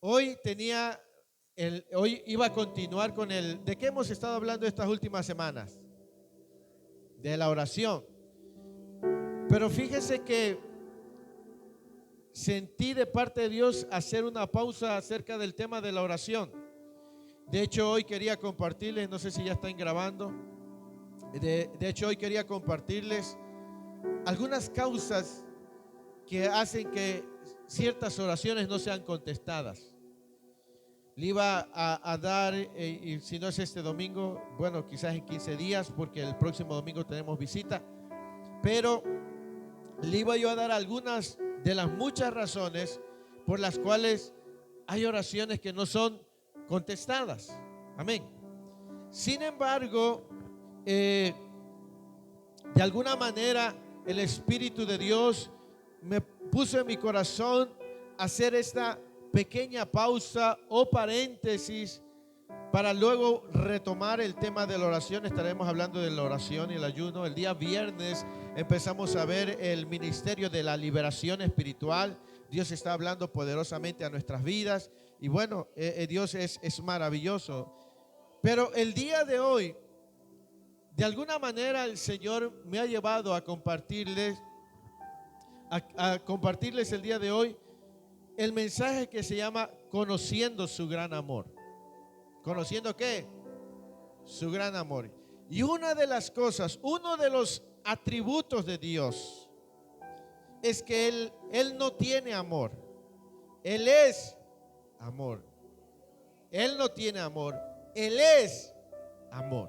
Hoy iba a continuar con ¿de qué hemos estado hablando estas últimas semanas? De la oración. Pero fíjese que sentí de parte de Dios hacer una pausa acerca del tema de la oración. De hecho, hoy quería compartirles, no sé si ya están grabando, de hecho hoy quería compartirles algunas causas que hacen que ciertas oraciones no sean contestadas. Le iba a dar, y si no es este domingo, bueno, quizás en 15 días, porque el próximo domingo tenemos visita, pero le iba yo a dar algunas de las muchas razones por las cuales hay oraciones que no son contestadas. Amén. Sin embargo, de alguna manera el Espíritu de Dios me puso en mi corazón hacer esta pequeña pausa o paréntesis para luego retomar el tema de la oración. Estaremos hablando de la oración y el ayuno. El día viernes empezamos a ver el ministerio de la liberación espiritual. Dios está hablando poderosamente a nuestras vidas y bueno, Dios es maravilloso. Pero el día de hoy, de alguna manera el Señor me ha llevado a compartirles el día de hoy el mensaje que se llama Conociendo su gran amor. ¿Conociendo qué? Su gran amor. Y una de las cosas, uno de los atributos de Dios es que Él no tiene amor. Él es amor. Él no tiene amor. Él es amor.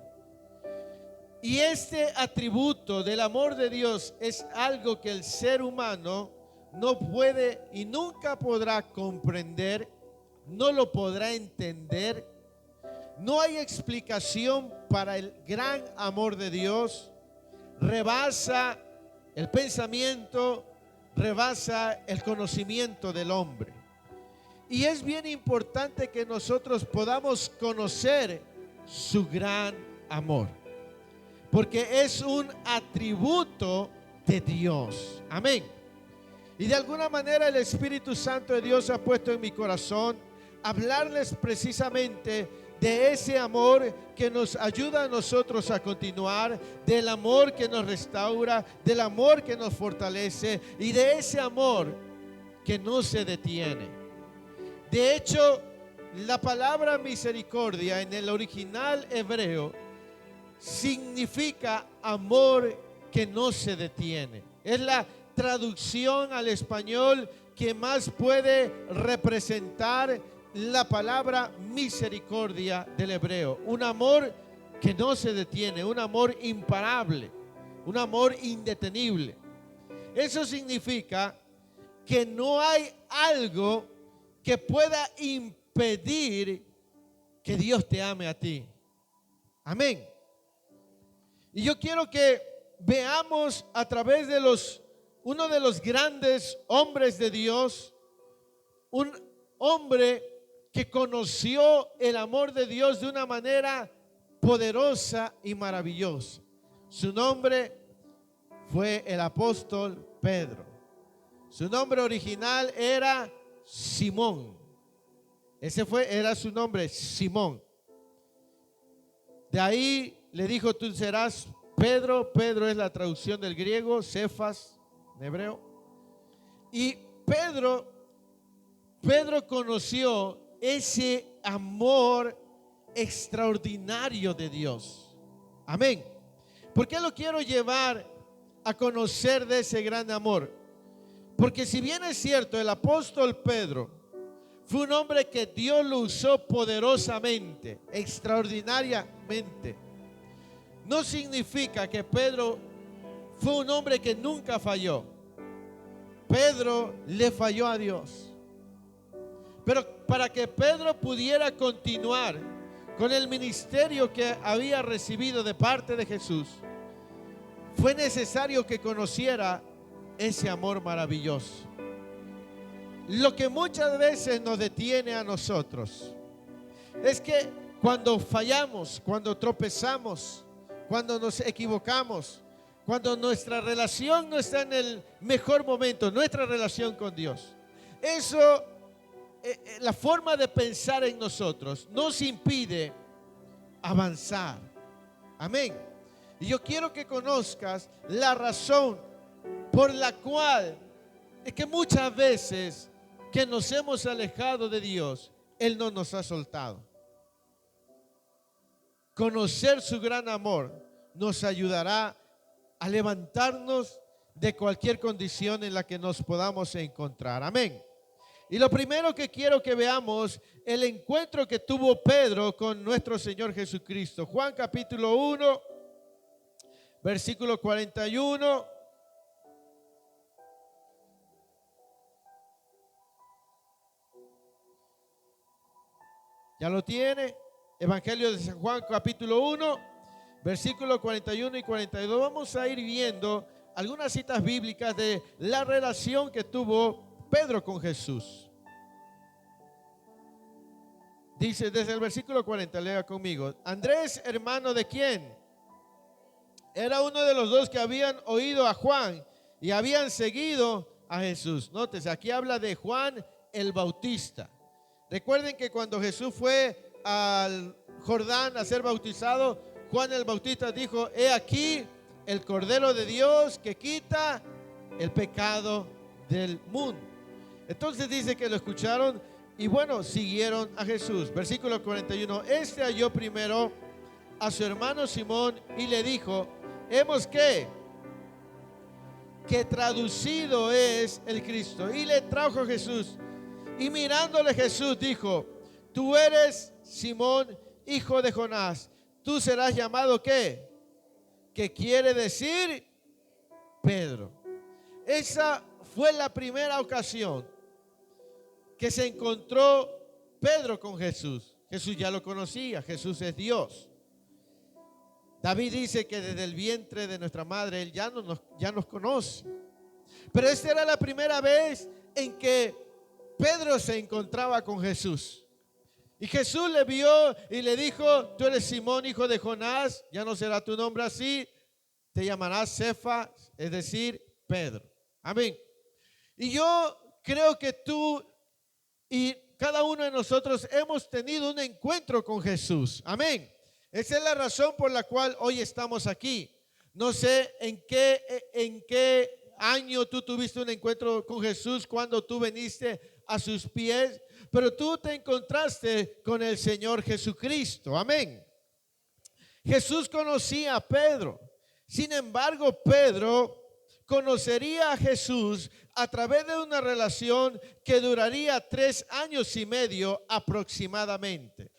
Y este atributo del amor de Dios es algo que el ser humano no puede y nunca podrá comprender, no lo podrá entender. No hay explicación para el gran amor de Dios. Rebasa el pensamiento, rebasa el conocimiento del hombre. Y es bien importante que nosotros podamos conocer su gran amor, porque es un atributo de Dios. Amén. Y de alguna manera el Espíritu Santo de Dios ha puesto en mi corazón hablarles precisamente de ese amor que nos ayuda a nosotros a continuar, del amor que nos restaura, del amor que nos fortalece y de ese amor que no se detiene. De hecho, la palabra misericordia en el original hebreo significa amor que no se detiene. Es la traducción al español que más puede representar la palabra misericordia del hebreo. Un amor que no se detiene, un amor imparable, un amor indetenible. Eso significa que no hay algo que pueda impedir que Dios te ame a ti. Amén. Y yo quiero que veamos a través de uno de los grandes hombres de Dios, un hombre que conoció el amor de Dios de una manera poderosa y maravillosa. Su nombre fue el apóstol Pedro. Su nombre original era Simón. Era su nombre, Simón. De ahí le dijo: tú serás Pedro. Pedro es la traducción del griego, Cefas, en hebreo. Y Pedro conoció ese amor extraordinario de Dios. Amén. ¿Por qué lo quiero llevar a conocer de ese gran amor? Porque si bien es cierto, el apóstol Pedro fue un hombre que Dios lo usó poderosamente, extraordinariamente, no significa que Pedro fue un hombre que nunca falló. Pedro le falló a Dios. Pero para que Pedro pudiera continuar con el ministerio que había recibido de parte de Jesús, fue necesario que conociera ese amor maravilloso. Lo que muchas veces nos detiene a nosotros es que cuando fallamos, cuando tropezamos, cuando nos equivocamos, cuando nuestra relación no está en el mejor momento, nuestra relación con Dios, eso la forma de pensar en nosotros nos impide avanzar. Amén. Y yo quiero que conozcas la razón por la cual es que muchas veces que nos hemos alejado de Dios, Él no nos ha soltado. Conocer su gran amor nos ayudará a levantarnos de cualquier condición en la que nos podamos encontrar. Amén. Y lo primero que quiero que veamos, el encuentro que tuvo Pedro con nuestro Señor Jesucristo. Juan capítulo 1, versículo 41. ¿Ya lo tiene? Evangelio de San Juan capítulo 1, versículo 41 y 42. Vamos a ir viendo algunas citas bíblicas de la relación que tuvo Pedro con Jesús. Dice desde el versículo 40, lea conmigo. Andrés, hermano de quién? Era uno de los dos que habían oído a Juan y habían seguido a Jesús. Nótese, aquí habla de Juan el Bautista. Recuerden que cuando Jesús fue al Jordán a ser bautizado, Juan el Bautista dijo: he aquí el Cordero de Dios que quita el pecado del mundo. Entonces dice que lo escucharon y bueno, siguieron a Jesús. Versículo 41. Este halló primero a su hermano Simón y le dijo: hemos que traducido es el Cristo. Y le trajo a Jesús. Y mirándole Jesús dijo: tú eres Simón, hijo de Jonás. Tú serás llamado ¿qué? Que quiere decir Pedro. Esa fue la primera ocasión que se encontró Pedro con Jesús. Jesús ya lo conocía, Jesús es Dios. David dice que desde el vientre de nuestra madre Él ya nos conoce. Pero esta era la primera vez en que Pedro se encontraba con Jesús. Y Jesús le vio y le dijo: tú eres Simón, hijo de Jonás, ya no será tu nombre así, te llamarás Cefas, es decir, Pedro. Amén. Y yo creo que tú y cada uno de nosotros hemos tenido un encuentro con Jesús. Amén. Esa es la razón por la cual hoy estamos aquí. No sé en qué año tú tuviste un encuentro con Jesús, cuando tú viniste a sus pies, pero tú te encontraste con el Señor Jesucristo. Amén. Jesús conocía a Pedro. Sin embargo, Pedro conocería a Jesús a través de una relación que duraría 3 años y medio aproximadamente.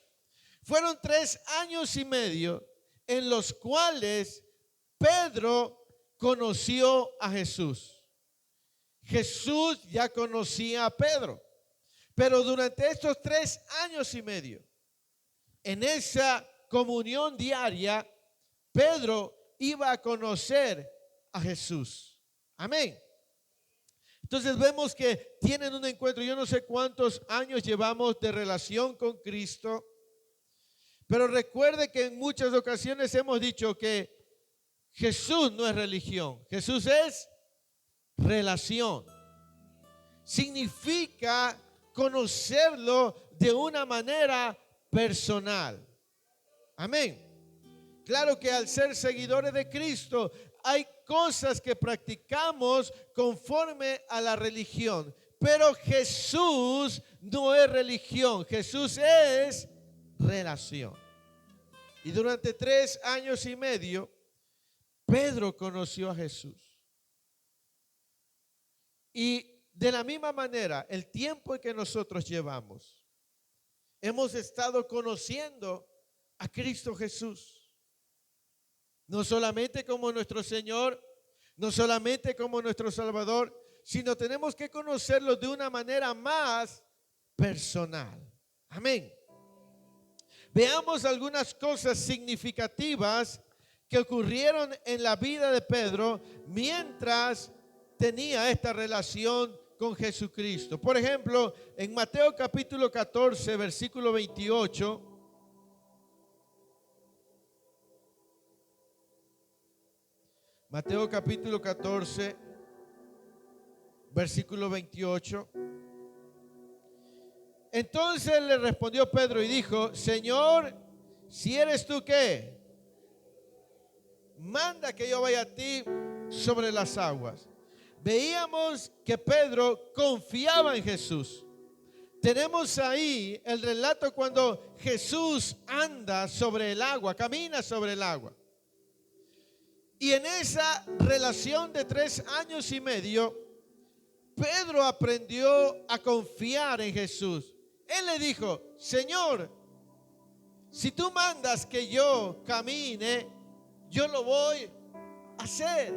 Fueron 3 años y medio en los cuales Pedro conoció a Jesús. Jesús ya conocía a Pedro, pero durante estos 3 años y medio, en esa comunión diaria, Pedro iba a conocer a Jesús. Amén. Entonces vemos que tienen un encuentro. Yo no sé cuántos años llevamos de relación con Cristo, pero recuerde que en muchas ocasiones hemos dicho que Jesús no es religión, Jesús es relación. Significa conocerlo de una manera personal. Amén. Claro que al ser seguidores de Cristo hay cosas que practicamos conforme a la religión, pero Jesús no es religión, Jesús es relación. Y durante 3 años y medio Pedro conoció a Jesús. Y de la misma manera, el tiempo que nosotros llevamos, hemos estado conociendo a Cristo Jesús. No solamente como nuestro Señor, no solamente como nuestro Salvador, sino tenemos que conocerlo de una manera más personal. Amén. Veamos algunas cosas significativas que ocurrieron en la vida de Pedro mientras tenía esta relación con Jesucristo. Por ejemplo, en Mateo capítulo 14, versículo 28. Mateo capítulo 14, versículo 28. Entonces le respondió Pedro y dijo: Señor, si eres tú, ¿qué? Manda que yo vaya a ti sobre las aguas. Veíamos que Pedro confiaba en Jesús. Tenemos ahí el relato cuando Jesús anda sobre el agua, camina sobre el agua. Y en esa relación de 3 años y medio, Pedro aprendió a confiar en Jesús. Él le dijo: Señor, si tú mandas que yo camine, yo lo voy a hacer.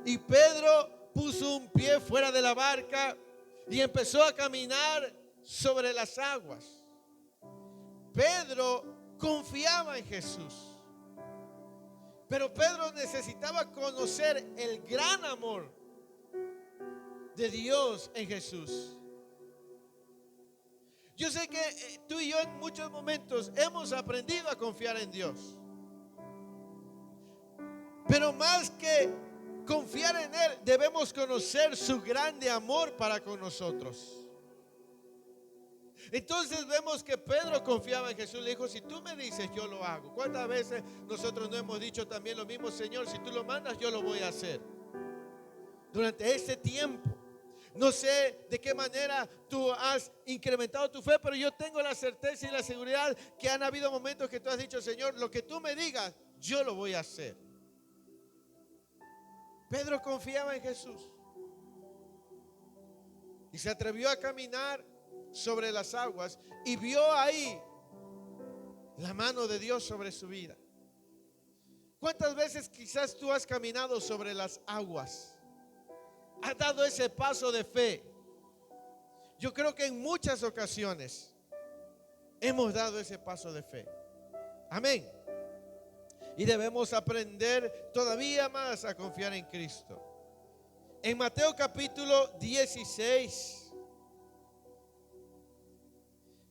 Y Pedro puso un pie fuera de la barca y empezó a caminar sobre las aguas. Pedro confiaba en Jesús, pero Pedro necesitaba conocer el gran amor de Dios en Jesús. Yo sé que tú y yo en muchos momentos hemos aprendido a confiar en Dios, pero más que confiar en Él, debemos conocer su grande amor para con nosotros. Entonces vemos que Pedro confiaba en Jesús. Le dijo: si tú me dices, yo lo hago. ¿Cuántas veces nosotros no hemos dicho también lo mismo? Señor, si tú lo mandas, yo lo voy a hacer. Durante este tiempo, no sé de qué manera tú has incrementado tu fe, pero yo tengo la certeza y la seguridad que han habido momentos que tú has dicho: Señor, lo que tú me digas, yo lo voy a hacer. Pedro confiaba en Jesús y se atrevió a caminar sobre las aguas y vio ahí la mano de Dios sobre su vida. ¿Cuántas veces quizás tú has caminado sobre las aguas? Has dado ese paso de fe. Yo creo que en muchas ocasiones hemos dado ese paso de fe. Amén. Y debemos aprender todavía más a confiar en Cristo. En Mateo capítulo 16,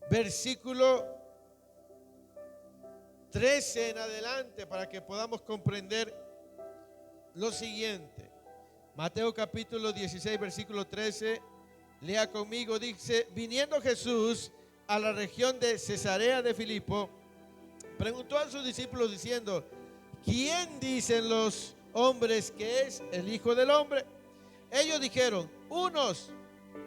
versículo 13 en adelante, para que podamos comprender lo siguiente. Mateo capítulo 16, versículo 13, lea conmigo. Dice: viniendo Jesús a la región de Cesarea de Filipo, preguntó a sus discípulos diciendo: ¿quién dicen los hombres que es el Hijo del Hombre? Ellos dijeron: unos,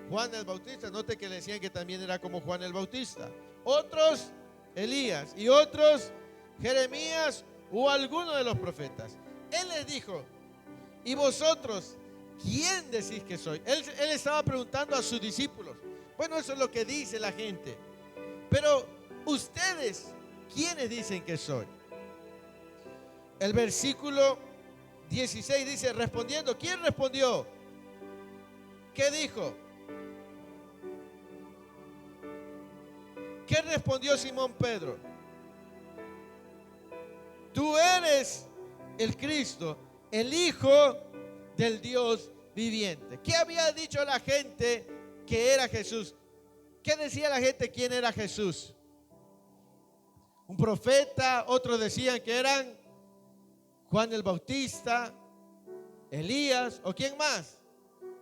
Juan el Bautista. Note que le decían que también era como Juan el Bautista. Otros, Elías. Y otros, Jeremías o alguno de los profetas. Él les dijo: ¿y vosotros quién decís que soy? Él estaba preguntando a sus discípulos. Bueno, eso es lo que dice la gente. Pero ustedes, ¿quiénes dicen que soy? El versículo 16 dice: respondiendo. ¿Quién respondió? ¿Qué dijo? ¿Qué respondió Simón Pedro? Tú eres el Cristo, el Hijo del Dios viviente. ¿Qué había dicho la gente que era Jesús? ¿Qué decía la gente quién era Jesús? Un profeta. Otros decían que eran Juan el Bautista, Elías, o quién más,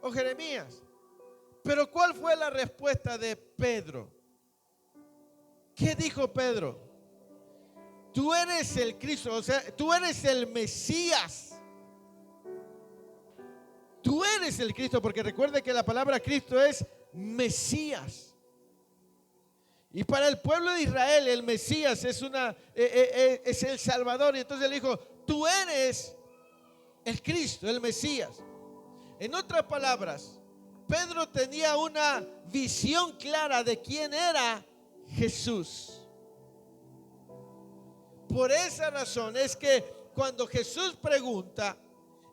o Jeremías. Pero ¿cuál fue la respuesta de Pedro? ¿Qué dijo Pedro? Tú eres el Cristo, o sea, tú eres el Mesías. Tú eres el Cristo, porque recuerde que la palabra Cristo es Mesías. Y para el pueblo de Israel el Mesías es el Salvador. Y entonces le dijo: tú eres el Cristo, el Mesías. En otras palabras, Pedro tenía una visión clara de quién era Jesús. Por esa razón es que cuando Jesús pregunta,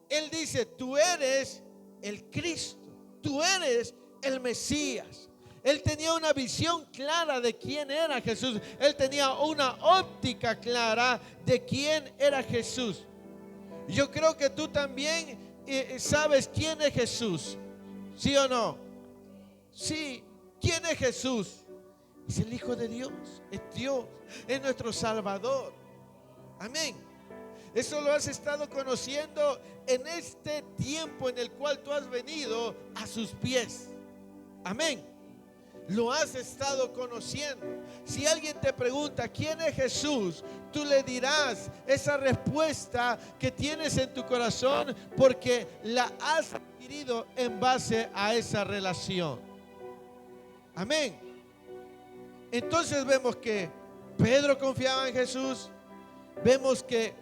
Él dice: tú eres el Cristo, tú eres el Mesías. Él tenía una visión clara de quién era Jesús. Él tenía una óptica clara de quién era Jesús. Yo creo que tú también sabes quién es Jesús. ¿Sí o no? Sí. ¿Quién es Jesús? Es el Hijo de Dios. Es Dios. Es nuestro Salvador. Amén. Eso lo has estado conociendo en este tiempo en el cual tú has venido a sus pies. Amén. lo has estado conociendo. Si alguien te pregunta quién es Jesús, tú le dirás esa respuesta que tienes en tu corazón porque la has adquirido en base a esa relación. Amén. Entonces vemos que Pedro confiaba en Jesús. Vemos que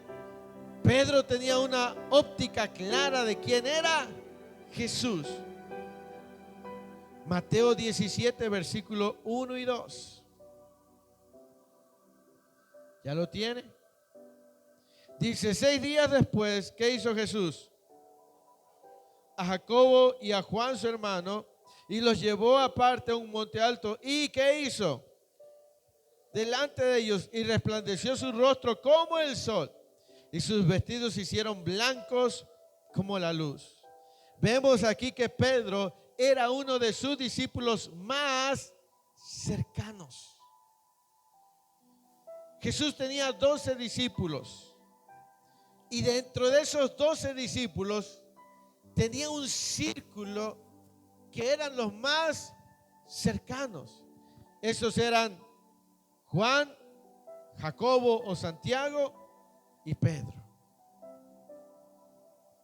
Pedro tenía una óptica clara de quién era Jesús. Mateo 17, versículo 1 y 2. ¿Ya lo tiene? Dice, 6 días después, ¿qué hizo Jesús? A Jacobo y a Juan su hermano, y los llevó aparte a un monte alto. ¿Y qué hizo? Delante de ellos, y resplandeció su rostro como el sol, y sus vestidos se hicieron blancos como la luz. Vemos aquí que Pedro era uno de sus discípulos más cercanos. Jesús tenía 12 discípulos, y dentro de esos 12 discípulos tenía un círculo que eran los más cercanos. Esos eran Juan, Jacobo o Santiago y Pedro.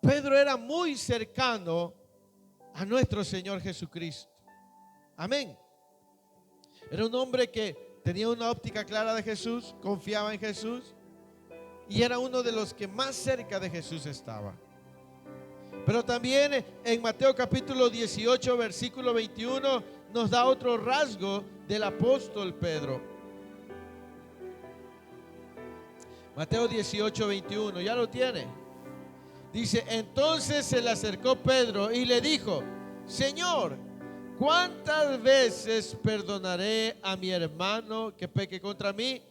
Pedro era muy cercano a nuestro Señor Jesucristo. Amén. Era un hombre que tenía una óptica clara de Jesús, confiaba en Jesús y era uno de los que más cerca de Jesús estaba. Pero también en Mateo capítulo 18, versículo 21, nos da otro rasgo del apóstol Pedro. Mateo 18, 21, ¿ya lo tiene? Dice, entonces se le acercó Pedro y le dijo, Señor, ¿cuántas veces perdonaré a mi hermano que peque contra mí?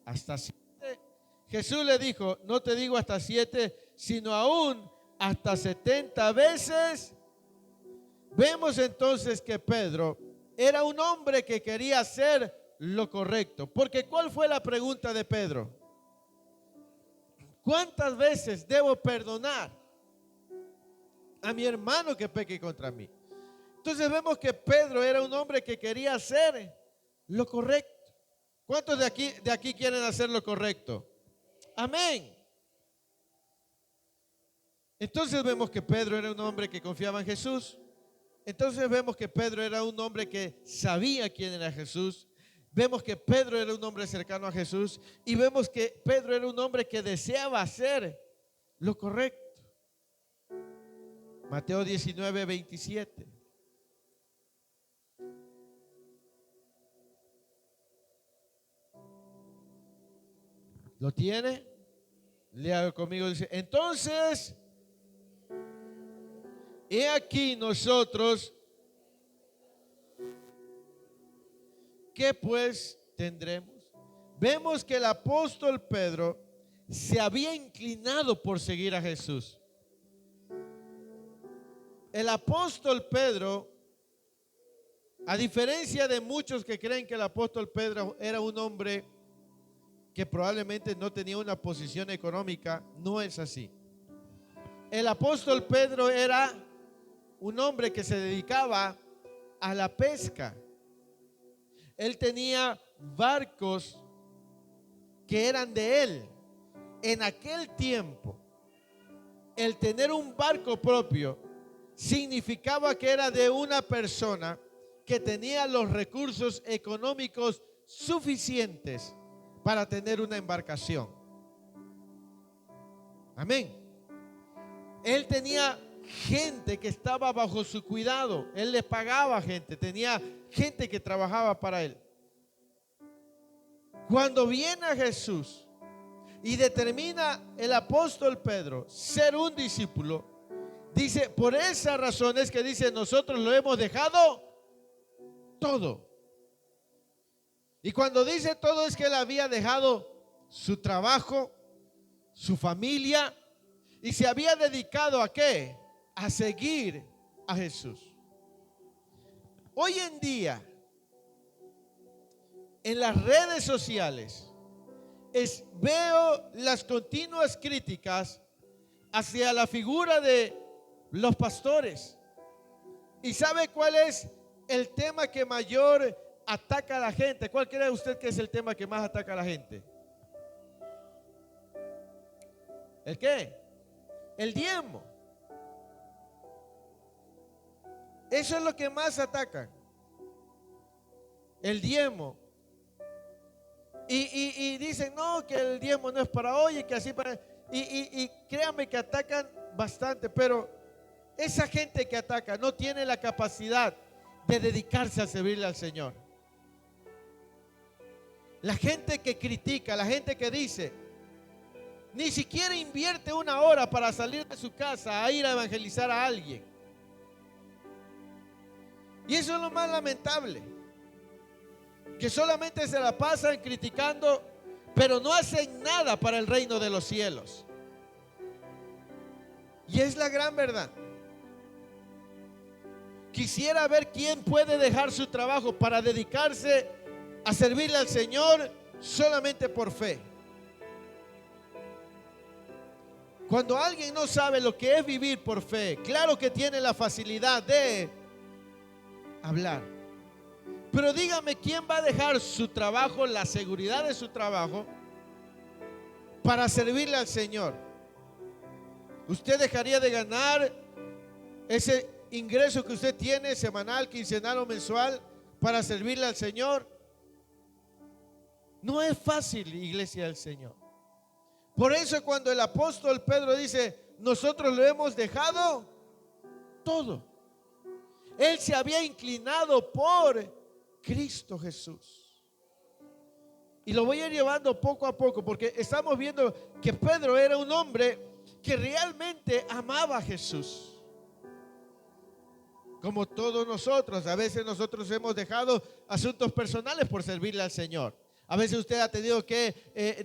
¿Hasta 7? Jesús le dijo, no te digo hasta 7, sino aún hasta 70 veces. Vemos entonces que Pedro era un hombre que quería hacer lo correcto. Porque ¿cuál fue la pregunta de Pedro? ¿Cuántas veces debo perdonar a mi hermano que peque contra mí? Entonces vemos que Pedro era un hombre que quería hacer lo correcto. ¿Cuántos de aquí quieren hacer lo correcto? Amén. Entonces vemos que Pedro era un hombre que confiaba en Jesús. Entonces vemos que Pedro era un hombre que sabía quién era Jesús. Vemos que Pedro era un hombre cercano a Jesús y vemos que Pedro era un hombre que deseaba hacer lo correcto. Mateo 19, 27. ¿Lo tiene? Lea conmigo, dice, entonces, he aquí nosotros, ¿qué pues tendremos? Vemos que el apóstol Pedro se había inclinado por seguir a Jesús. El apóstol Pedro, a diferencia de muchos que creen que el apóstol Pedro era un hombre que probablemente no tenía una posición económica, no es así. El apóstol Pedro era un hombre que se dedicaba a la pesca. Él tenía barcos que eran de él. En aquel tiempo, el tener un barco propio significaba que era de una persona que tenía los recursos económicos suficientes para tener una embarcación. Amén. Él tenía gente que estaba bajo su cuidado. Él le pagaba gente, tenía gente que trabajaba para él. Cuando viene a Jesús y determina el apóstol Pedro ser un discípulo, dice, por esa razón es que dice, nosotros lo hemos dejado todo. Y cuando dice todo es que él había dejado su trabajo, su familia, y se había dedicado ¿a qué? A seguir a Jesús. Hoy en día, en las redes sociales, veo las continuas críticas hacia la figura de los pastores. ¿Y sabe cuál es el tema que mayor ataca a la gente? ¿Cuál cree usted que es el tema que más ataca a la gente? ¿El qué? El diezmo. Eso es lo que más atacan. El diezmo. Y dicen, no, que el diezmo no es para hoy y que así para... Y créanme que atacan bastante, pero esa gente que ataca no tiene la capacidad de dedicarse a servirle al Señor. La gente que critica, la gente que dice, ni siquiera invierte una hora para salir de su casa a ir a evangelizar a alguien. Y eso es lo más lamentable, que solamente se la pasan criticando, pero no hacen nada para el reino de los cielos. Y es la gran verdad. Quisiera ver quién puede dejar su trabajo para dedicarse a servirle al Señor solamente por fe. Cuando alguien no sabe lo que es vivir por fe, claro que tiene la facilidad de hablar. Pero dígame, ¿quién va a dejar su trabajo, la seguridad de su trabajo, para servirle al Señor? ¿Usted dejaría de ganar ese ingreso que usted tiene semanal, quincenal o mensual para servirle al Señor? No es fácil, iglesia del Señor. Por eso cuando el apóstol Pedro dice, nosotros lo hemos dejado todo. Él se había inclinado por Cristo Jesús. Y lo voy a ir llevando poco a poco, porque estamos viendo que Pedro era un hombre que realmente amaba a Jesús. Como todos nosotros, a veces nosotros hemos dejado asuntos personales por servirle al Señor. A veces usted ha tenido que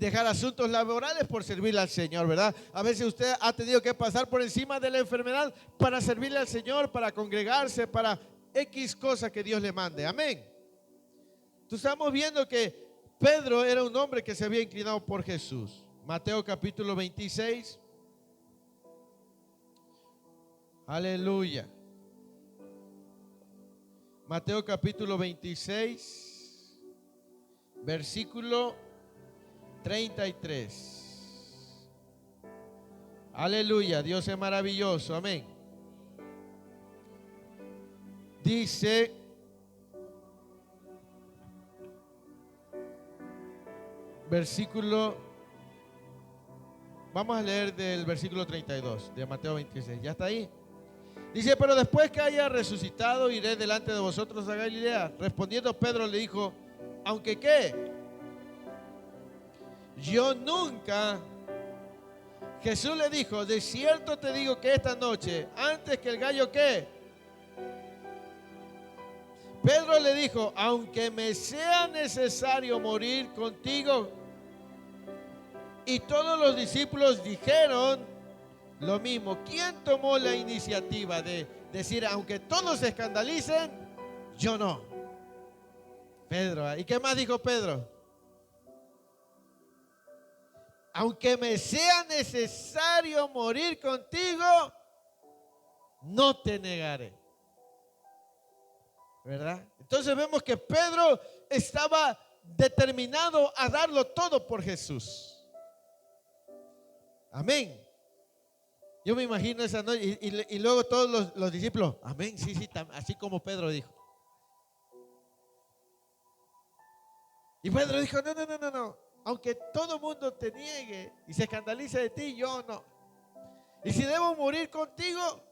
dejar asuntos laborales por servirle al Señor, ¿verdad? A veces usted ha tenido que pasar por encima de la enfermedad para servirle al Señor, para congregarse, para X cosa que Dios le mande. Amén. Entonces estamos viendo que Pedro era un hombre que se había inclinado por Jesús. Mateo capítulo 26. Aleluya. Mateo capítulo 26. Versículo 33. Aleluya, Dios es maravilloso, amén. Dice, versículo, vamos a leer del versículo 32 de Mateo 26. ¿Ya está ahí? Dice, pero después que haya resucitado, iré delante de vosotros a Galilea. Respondiendo Pedro le dijo, aunque qué, yo nunca. Jesús le dijo, de cierto te digo que esta noche, antes que el gallo qué. Pedro le dijo, aunque me sea necesario morir contigo. Y todos los discípulos dijeron lo mismo. ¿Quién tomó la iniciativa de decir, aunque todos se escandalicen, yo no? Pedro. ¿Y qué más dijo Pedro? Aunque me sea necesario morir contigo, no te negaré. ¿Verdad? Entonces vemos que Pedro estaba determinado a darlo todo por Jesús. Amén. Yo me imagino esa noche y luego todos los discípulos, amén, sí, así como Pedro dijo. Y Pedro dijo, no, aunque todo el mundo te niegue y se escandalice de ti, yo no. Y si debo morir contigo,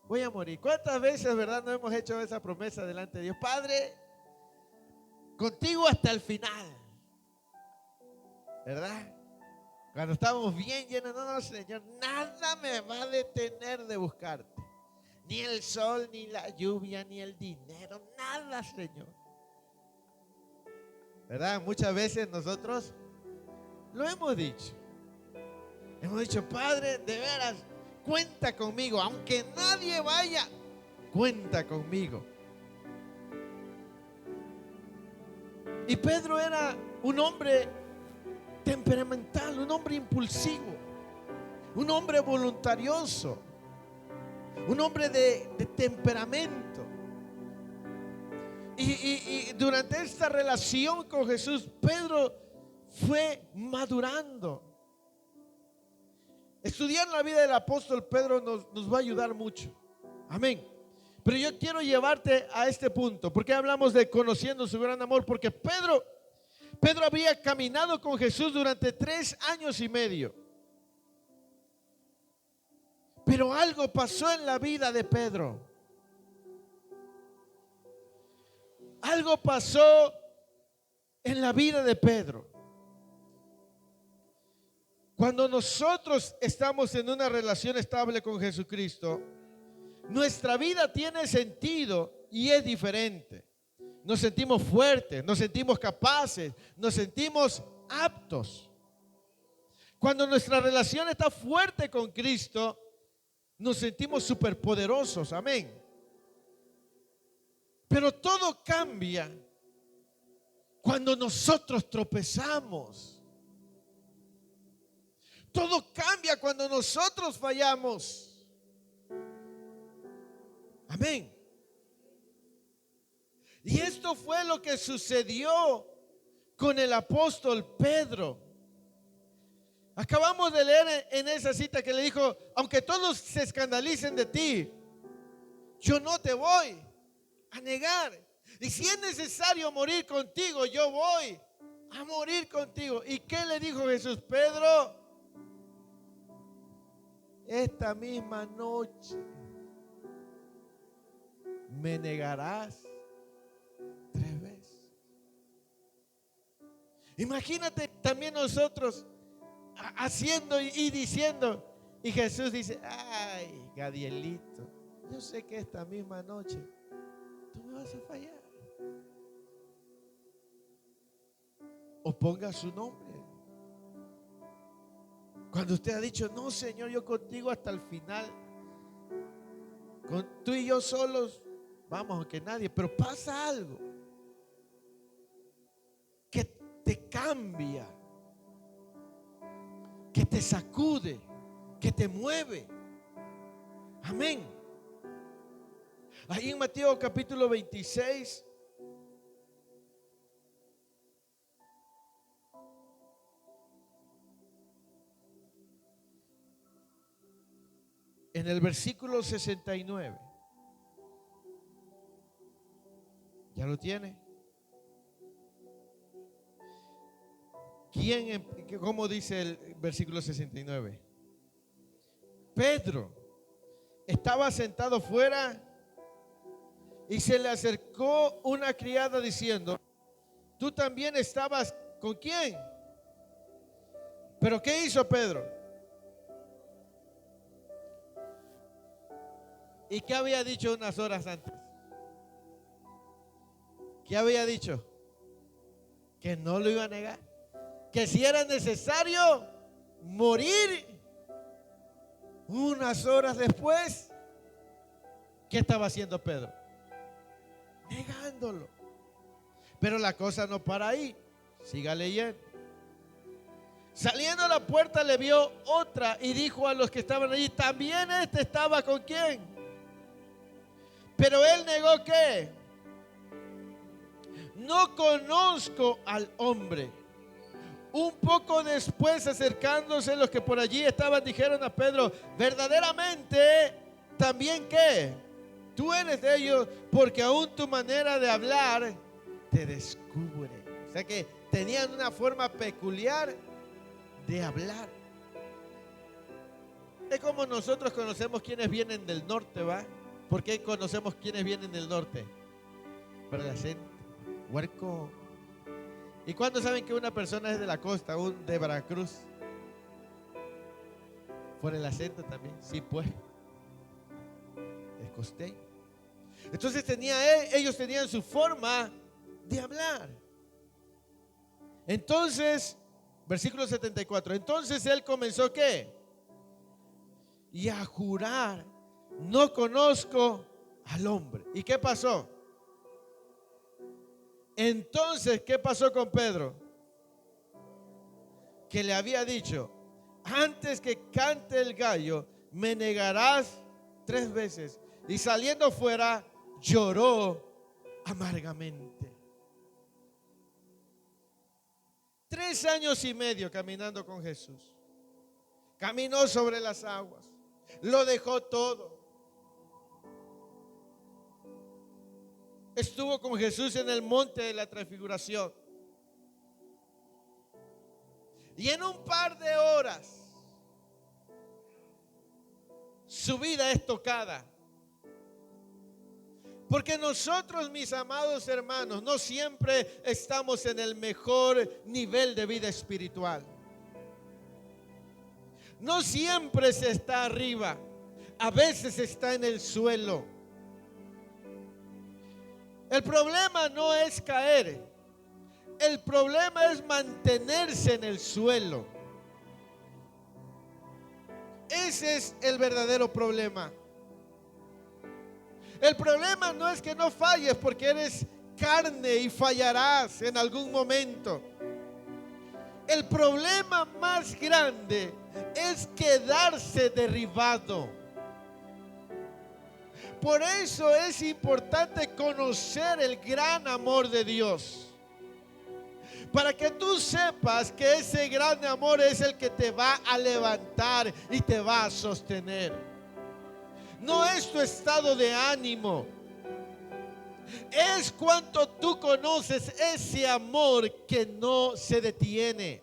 voy a morir. ¿Cuántas veces, verdad, no hemos hecho esa promesa delante de Dios? Padre, contigo hasta el final, ¿verdad? Cuando estamos bien llenos, no, Señor, nada me va a detener de buscarte. Ni el sol, ni la lluvia, ni el dinero, nada, Señor. ¿Verdad? Muchas veces nosotros lo hemos dicho. Hemos dicho, Padre, de veras, cuenta conmigo. Aunque nadie vaya, cuenta conmigo. Y Pedro era un hombre temperamental, un hombre impulsivo, un hombre voluntarioso, un hombre de temperamento. Y durante esta relación con Jesús, Pedro fue madurando. Estudiar la vida del apóstol Pedro nos va a ayudar mucho. Amén. Pero yo quiero llevarte a este punto. ¿Por qué hablamos de conociendo su gran amor? Porque Pedro había caminado con Jesús durante 3 años y medio. Pero algo pasó en la vida de Pedro. Algo pasó en la vida de Pedro. Cuando nosotros estamos en una relación estable con Jesucristo, nuestra vida tiene sentido y es diferente. Nos sentimos fuertes, nos sentimos capaces, nos sentimos aptos. Cuando nuestra relación está fuerte con Cristo, nos sentimos superpoderosos. Amén. Pero todo cambia cuando nosotros tropezamos. Todo cambia cuando nosotros fallamos. Amén. Y esto fue lo que sucedió con el apóstol Pedro. Acabamos de leer en esa cita que le dijo: aunque todos se escandalicen de ti, yo no te voy a negar. Y si es necesario morir contigo, yo voy a morir contigo. ¿Y qué le dijo Jesús? Pedro, esta misma noche me negarás 3 veces. Imagínate también nosotros haciendo y diciendo, y Jesús dice: ay, Gadielito, yo sé que esta misma noche tú me vas a fallar. O ponga su nombre. Cuando usted ha dicho: no, Señor, yo contigo hasta el final, con tú y yo solos, vamos, que nadie, pero pasa algo que te cambia, que te sacude, que te mueve. Amén. Ahí en Mateo capítulo 26, en el versículo 69. ¿Ya lo tiene? ¿Cómo dice el versículo 69? Pedro estaba sentado fuera y se le acercó una criada diciendo: ¿tú también estabas con quién? ¿Pero qué hizo Pedro? ¿Y qué había dicho unas horas antes? ¿Qué había dicho? Que no lo iba a negar. Que si era necesario morir unas horas después. ¿Qué estaba haciendo Pedro? Negándolo. Pero la cosa no para ahí. Siga leyendo. Saliendo a la puerta le vio otra y dijo a los que estaban allí: ¿también este estaba con quién? Pero él negó que no conozco al hombre. Un poco después, acercándose los que por allí estaban, dijeron a Pedro: verdaderamente, también que tú eres de ellos, porque aún tu manera de hablar te descubre. O sea que tenían una forma peculiar de hablar. Es como nosotros conocemos quienes vienen del norte, ¿va? ¿Por qué conocemos quienes vienen del norte? Por el acento, huerco. ¿Y cuándo saben que una persona es de la costa, un de Veracruz? Por el acento también, sí, pues. Es costeño. Entonces ellos tenían su forma de hablar. Entonces, versículo 74. Entonces él comenzó ¿qué? Y a jurar: no conozco al hombre. ¿Y qué pasó? Entonces, ¿qué pasó con Pedro? Que le había dicho: antes que cante el gallo, me negarás 3 veces. Y saliendo fuera, lloró amargamente. 3 años y medio caminando con Jesús. Caminó sobre las aguas. Lo dejó todo. Estuvo con Jesús en el monte de la transfiguración. Y en un par de horas, su vida es tocada. Porque nosotros, mis amados hermanos, no siempre estamos en el mejor nivel de vida espiritual. No siempre se está arriba. A veces se está en el suelo. El problema no es caer. El problema es mantenerse en el suelo. Ese es el verdadero problema. El problema no es que no falles, porque eres carne y fallarás en algún momento. El problema más grande es quedarse derribado. Por eso es importante conocer el gran amor de Dios. Para que tú sepas que ese gran amor es el que te va a levantar y te va a sostener. No es tu estado de ánimo. Es cuanto tú conoces ese amor que no se detiene.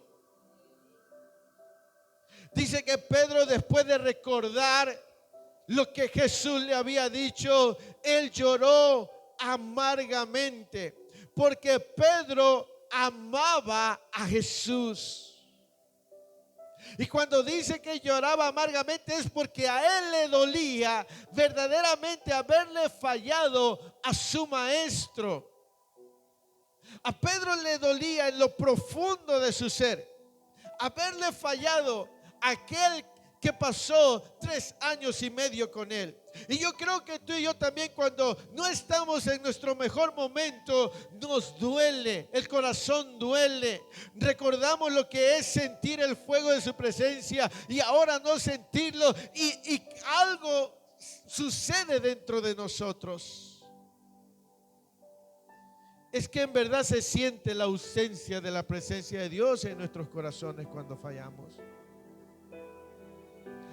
Dice que Pedro, después de recordar lo que Jesús le había dicho, él lloró amargamente, porque Pedro amaba a Jesús. Y cuando dice que lloraba amargamente es porque a él le dolía verdaderamente haberle fallado a su maestro. A Pedro le dolía en lo profundo de su ser haberle fallado a aquel que pasó 3 años y medio con él. Y yo creo que tú y yo también, cuando no estamos en nuestro mejor momento, nos duele, el corazón duele. Recordamos lo que es sentir el fuego de su presencia y ahora no sentirlo, y algo sucede dentro de nosotros. Es que en verdad se siente la ausencia de la presencia de Dios en nuestros corazones cuando fallamos.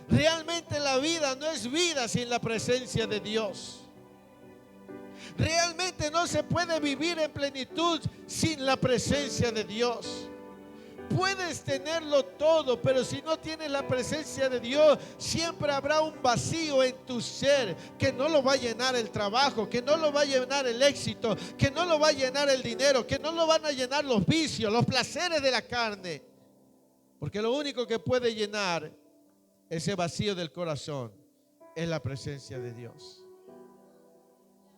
Realmente la vida no es vida sin la presencia de Dios. Realmente no se puede vivir en plenitud sin la presencia de Dios. Puedes tenerlo todo, pero si no tienes la presencia de Dios, siempre habrá un vacío en tu ser que no lo va a llenar el trabajo, que no lo va a llenar el éxito, que no lo va a llenar el dinero, que no lo van a llenar los vicios, los placeres de la carne. Porque lo único que puede llenar ese vacío del corazón es la presencia de Dios.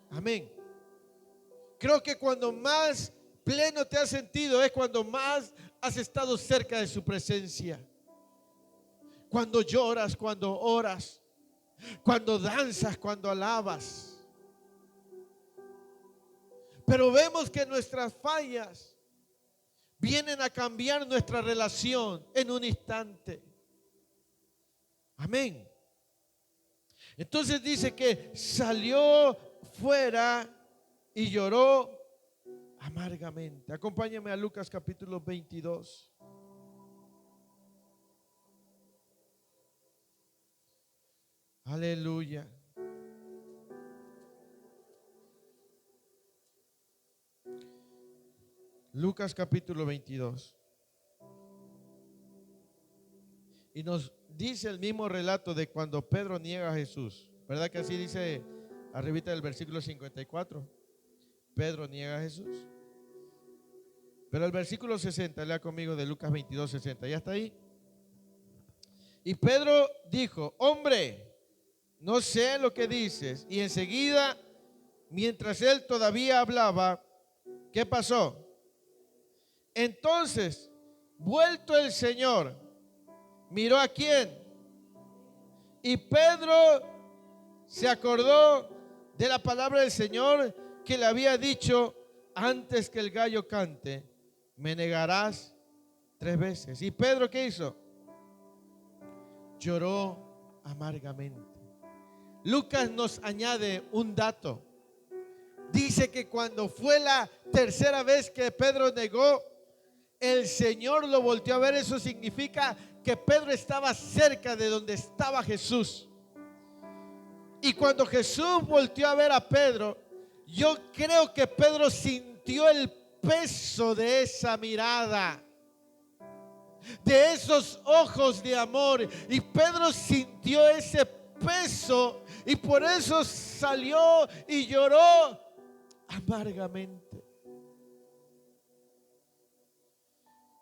Amén. Creo que cuando más pleno te has sentido es cuando más has estado cerca de su presencia. Cuando lloras, cuando oras, cuando danzas, cuando alabas. Pero vemos que nuestras fallas vienen a cambiar nuestra relación en un instante. Amén. Entonces dice que salió fuera y lloró amargamente. Acompáñame a Lucas capítulo 22. Aleluya. Lucas capítulo 22. Y nos dice el mismo relato de cuando Pedro niega a Jesús. ¿Verdad que así dice arribita del versículo 54? Pedro niega a Jesús. Pero el versículo 60, lea conmigo de Lucas 22, 60. ¿Ya está ahí? Y Pedro dijo: hombre, no sé lo que dices. Y enseguida, mientras él todavía hablaba, ¿qué pasó? Entonces, vuelto el Señor, miró a quién. Y Pedro se acordó de la palabra del Señor que le había dicho: antes que el gallo cante, me negarás 3 veces. ¿Y Pedro qué hizo? Lloró amargamente. Lucas nos añade un dato. Dice que cuando fue la tercera vez que Pedro negó, el Señor lo volteó a ver. Eso significa que Pedro estaba cerca de donde estaba Jesús. Y cuando Jesús volteó a ver a Pedro, yo creo que Pedro sintió el peso de esa mirada, de esos ojos de amor. Y Pedro sintió ese peso y por eso salió y lloró amargamente.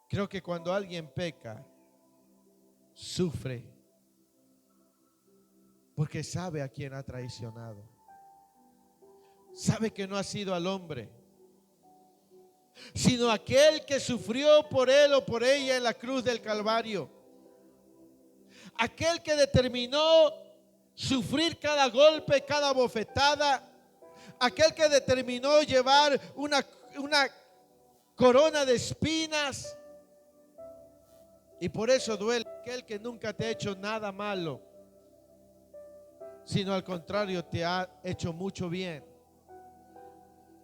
Creo que cuando alguien peca, sufre porque sabe a quién ha traicionado. Sabe que no ha sido al hombre, sino aquel que sufrió por él o por ella en la cruz del Calvario. Aquel que determinó sufrir cada golpe, cada bofetada. Aquel que determinó llevar una corona de espinas. Y por eso duele. Aquel que nunca te ha hecho nada malo, sino al contrario te ha hecho mucho bien.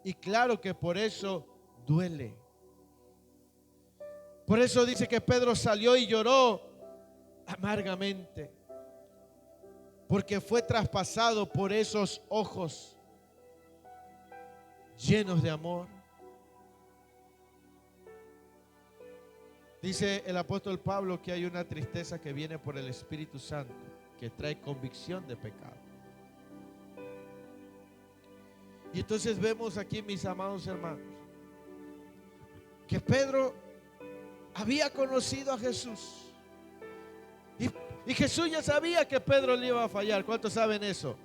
Y claro que por eso duele. Por eso dice que Pedro salió y lloró amargamente, porque fue traspasado por esos ojos llenos de amor. Dice el apóstol Pablo que hay una tristeza que viene por el Espíritu Santo, que trae convicción de pecado. Y entonces vemos aquí, mis amados hermanos, que Pedro había conocido a Jesús. Y Jesús ya sabía que Pedro le iba a fallar. ¿Cuántos saben eso?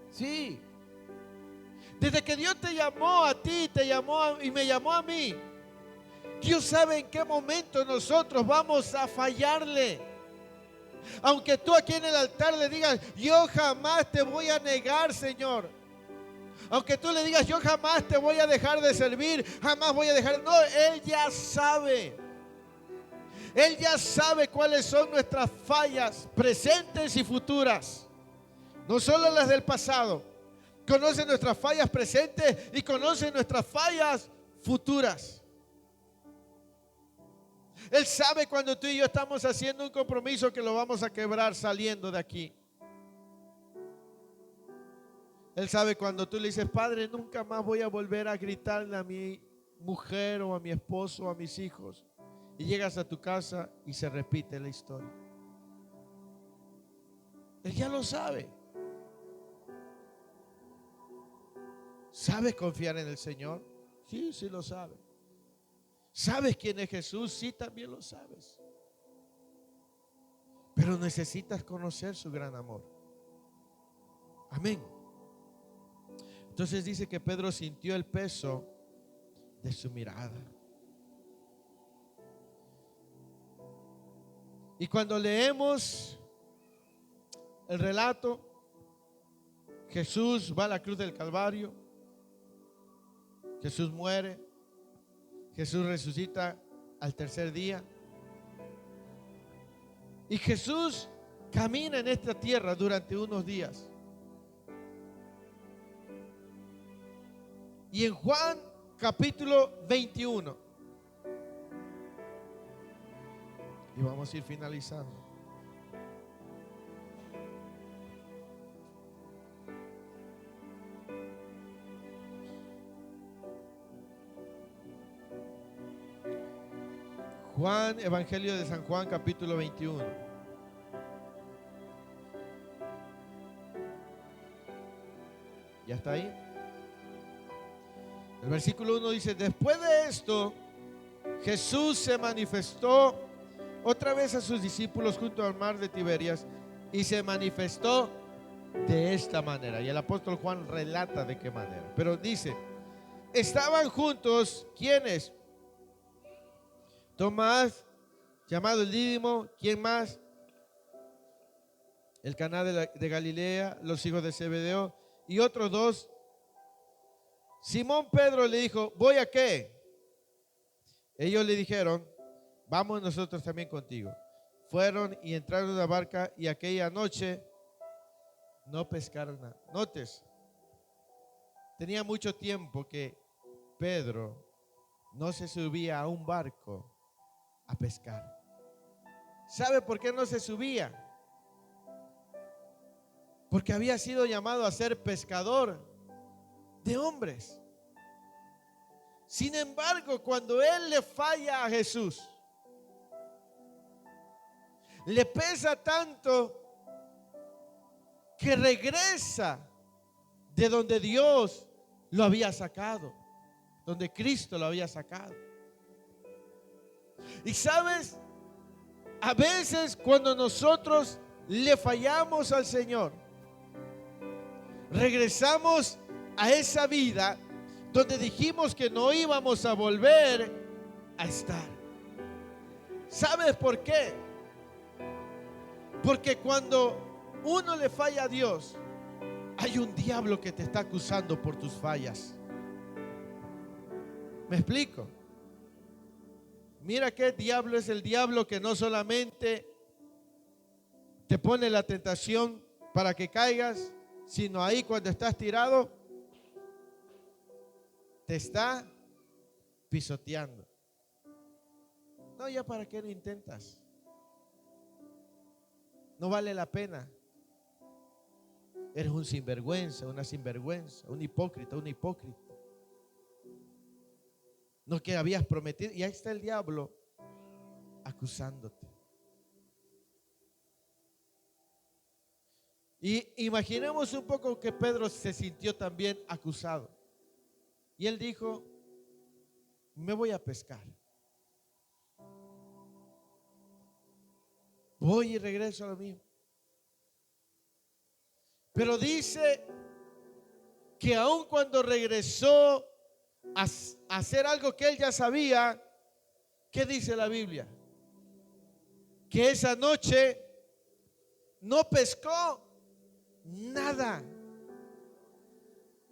Sí. Desde que Dios te llamó a ti, y me llamó a mí, Dios sabe en qué momento nosotros vamos a fallarle. Aunque tú aquí en el altar le digas, yo jamás te voy a negar, Señor. Aunque tú le digas, yo jamás te voy a dejar de servir, jamás voy a dejar. No, Él ya sabe. Él ya sabe cuáles son nuestras fallas presentes y futuras. No solo las del pasado. Conoce nuestras fallas presentes y conoce nuestras fallas futuras. Él sabe cuando tú y yo estamos haciendo un compromiso que lo vamos a quebrar saliendo de aquí. Él sabe cuando tú le dices, Padre, nunca más voy a volver a gritarle a mi mujer o a mi esposo o a mis hijos. Y llegas a tu casa y se repite la historia. Él ya lo sabe. ¿Sabes confiar en el Señor? Sí, sí lo sabes. ¿Sabes quién es Jesús? Sí, también lo sabes. Pero necesitas conocer su gran amor. Amén. Entonces dice que Pedro sintió el peso de su mirada. Y cuando leemos el relato, Jesús va a la cruz del Calvario, Jesús muere, Jesús resucita al tercer día. Y Jesús camina en esta tierra durante unos días. Y en Juan capítulo 21, y vamos a ir finalizando. Juan, Evangelio de San Juan, capítulo 21. ¿Ya está ahí? El versículo 1 dice, después de esto, Jesús se manifestó otra vez a sus discípulos junto al mar de Tiberias y se manifestó de esta manera. Y el apóstol Juan relata de qué manera. Pero dice, estaban juntos, ¿quiénes? Tomás, llamado el Dídimo, ¿quién más? El Caná de Galilea, los hijos de Zebedeo y otros dos. Simón Pedro le dijo, ¿voy a qué? Ellos le dijeron, vamos nosotros también contigo. Fueron y entraron en la barca y aquella noche no pescaron nada. Notes, Tenía mucho tiempo que Pedro no se subía a un barco a pescar. ¿Sabe por qué no se subía? Porque había sido llamado a ser pescador de hombres. Sin embargo, cuando él le falla a Jesús, le pesa tanto que regresa de donde Dios lo había sacado, donde Cristo lo había sacado. Y sabes, a veces cuando nosotros le fallamos al Señor, regresamos a esa vida donde dijimos que no íbamos a volver a estar. ¿Sabes por qué? Porque cuando uno le falla a Dios, hay un diablo que te está acusando por tus fallas. ¿Me explico? Mira que el diablo es el diablo que no solamente te pone la tentación para que caigas, sino ahí cuando estás tirado, te está pisoteando. No, ya para qué lo intentas. No vale la pena. Eres un sinvergüenza, una sinvergüenza, un hipócrita, una hipócrita. No, que habías prometido. Y ahí está el diablo acusándote. Y imaginemos un poco que Pedro se sintió también acusado. Y él dijo: me voy a pescar. Voy y regreso a lo mismo. Pero dice que aun cuando regresó a hacer algo que él ya sabía, ¿qué dice la Biblia? Que esa noche no pescó nada.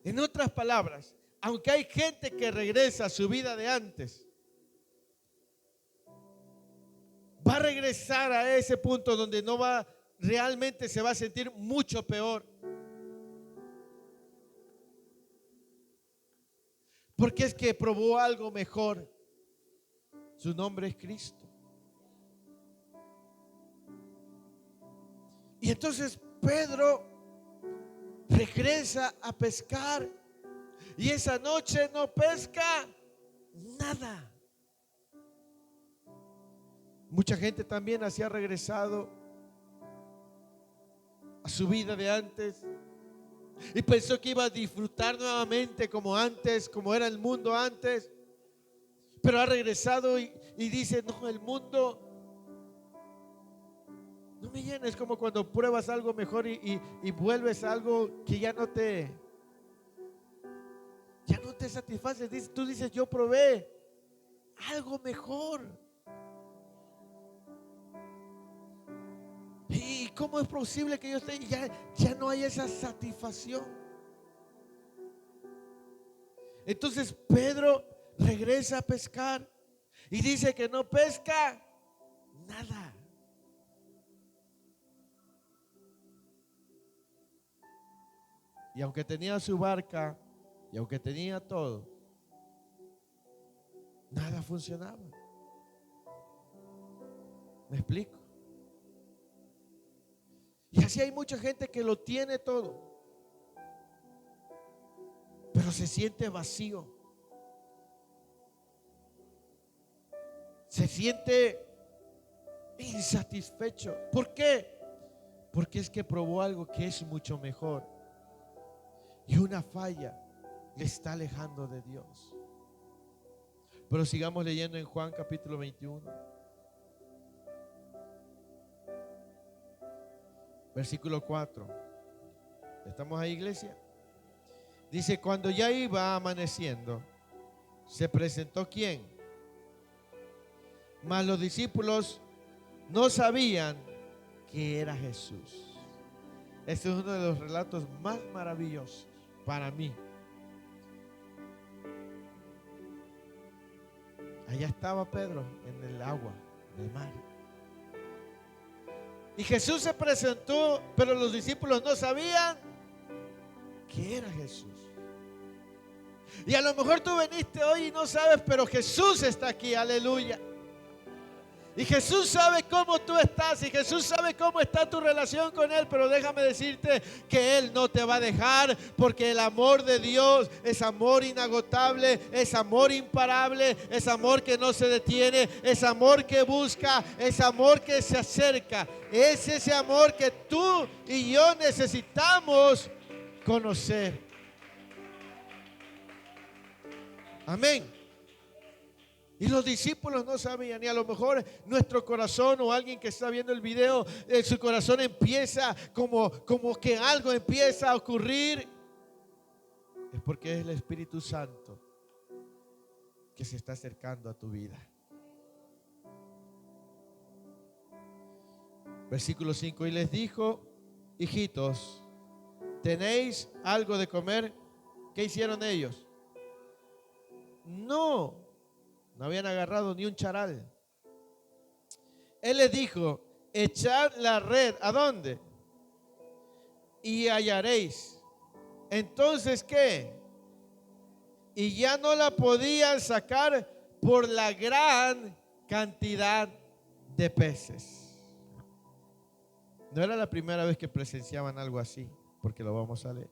En otras palabras, aunque hay gente que regresa a su vida de antes, va a regresar a ese punto donde no va, realmente se va a sentir mucho peor. Porque es que probó algo mejor. Su nombre es Cristo. Y entonces Pedro regresa a pescar. Y esa noche no pesca nada. Mucha gente también así ha regresado a su vida de antes y pensó que iba a disfrutar nuevamente como antes, como era el mundo antes, pero ha regresado y dice: no, el mundo no me llena. Es como cuando pruebas algo mejor y vuelves a algo que ya no te satisface. Tú dices: yo probé algo mejor. ¿Y cómo es posible que yo esté? Ya no hay esa satisfacción. Entonces Pedro regresa a pescar y dice que no pesca nada. Y aunque tenía su barca y aunque tenía todo, nada funcionaba. ¿Me explico? Y así hay mucha gente que lo tiene todo, pero se siente vacío. Se siente insatisfecho. ¿Por qué? Porque es que probó algo que es mucho mejor. Y una falla le está alejando de Dios. Pero sigamos leyendo en Juan capítulo 21. Versículo 4. ¿Estamos ahí, iglesia? Dice: cuando ya iba amaneciendo, se presentó ¿quién? Mas los discípulos no sabían que era Jesús. Este es uno de los relatos más maravillosos para mí. Allá estaba Pedro en el agua, en el mar. Y Jesús se presentó, pero los discípulos no sabían que era Jesús. Y a lo mejor tú viniste hoy y no sabes, pero Jesús está aquí, aleluya. Y Jesús sabe cómo tú estás y Jesús sabe cómo está tu relación con Él. Pero déjame decirte que Él no te va a dejar, porque el amor de Dios es amor inagotable, es amor imparable, es amor que no se detiene, es amor que busca, es amor que se acerca. Es ese amor que tú y yo necesitamos conocer. Amén. Y los discípulos no sabían, y a lo mejor nuestro corazón o alguien que está viendo el video, su corazón empieza como que algo empieza a ocurrir. Es porque es el Espíritu Santo que se está acercando a tu vida. Versículo 5, y les dijo: hijitos, ¿tenéis algo de comer? ¿Qué hicieron ellos? No habían agarrado ni un charal. Él les dijo: echad la red. ¿A dónde? Y hallaréis. Entonces, ¿qué? Y ya no la podían sacar por la gran cantidad de peces. No era la primera vez que presenciaban algo así, porque lo vamos a leer.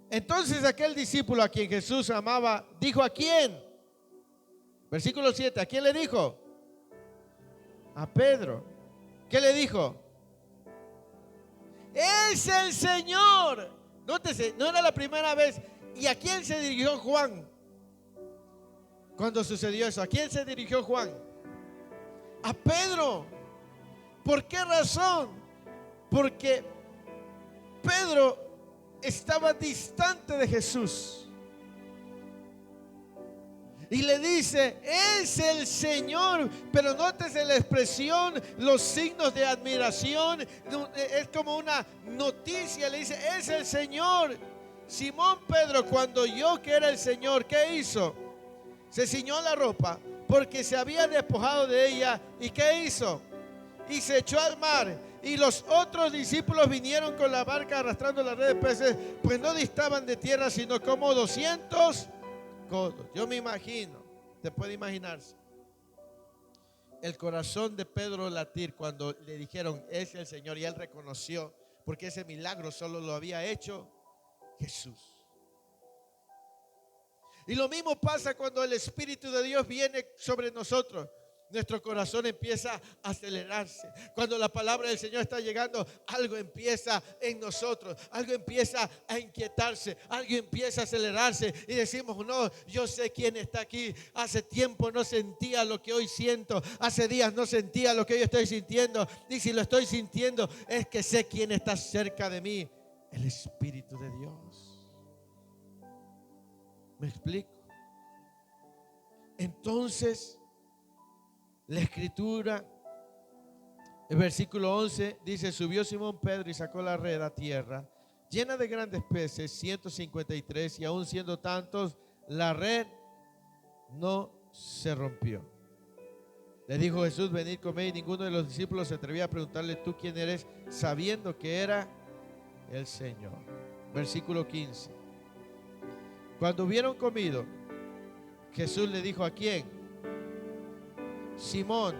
Entonces aquel discípulo a quien Jesús amaba dijo: ¿a quién? Versículo 7, ¿a quién le dijo? A Pedro. ¿Qué le dijo? Es el Señor. Nótese, no era la primera vez. ¿Y a quién se dirigió Juan cuando sucedió eso? ¿A quién se dirigió Juan? A Pedro. ¿Por qué razón? Porque Pedro estaba distante de Jesús. Y le dice: es el Señor. Pero nótese la expresión, los signos de admiración. Es como una noticia. Le dice: es el Señor. Simón Pedro, cuando oyó que era el Señor, ¿qué hizo? Se ciñó la ropa, porque se había despojado de ella. ¿Y qué hizo? Y se echó al mar. Y los otros discípulos vinieron con la barca arrastrando la red de peces, pues no distaban de tierra sino como 200 codos. Yo me imagino, te puede imaginarse el corazón de Pedro latir cuando le dijeron: es el Señor. Y él reconoció, porque ese milagro solo lo había hecho Jesús. Y lo mismo pasa cuando el Espíritu de Dios viene sobre nosotros. Nuestro corazón empieza a acelerarse. Cuando la palabra del Señor está llegando, algo empieza en nosotros, algo empieza a inquietarse, algo empieza a acelerarse y decimos: no, yo sé quién está aquí. Hace tiempo no sentía lo que hoy siento, hace días no sentía lo que hoy estoy sintiendo, y si lo estoy sintiendo es que sé quién está cerca de mí: el Espíritu de Dios. ¿Me explico? Entonces, la Escritura, el versículo 11 dice: subió Simón Pedro y sacó la red a tierra, llena de grandes peces, 153, y aún siendo tantos, la red no se rompió. Le dijo Jesús: venid, comed. Y ninguno de los discípulos se atrevía a preguntarle: ¿tú quién eres?, sabiendo que era el Señor. Versículo 15. Cuando hubieron comido, Jesús le dijo: ¿a quién? Simón,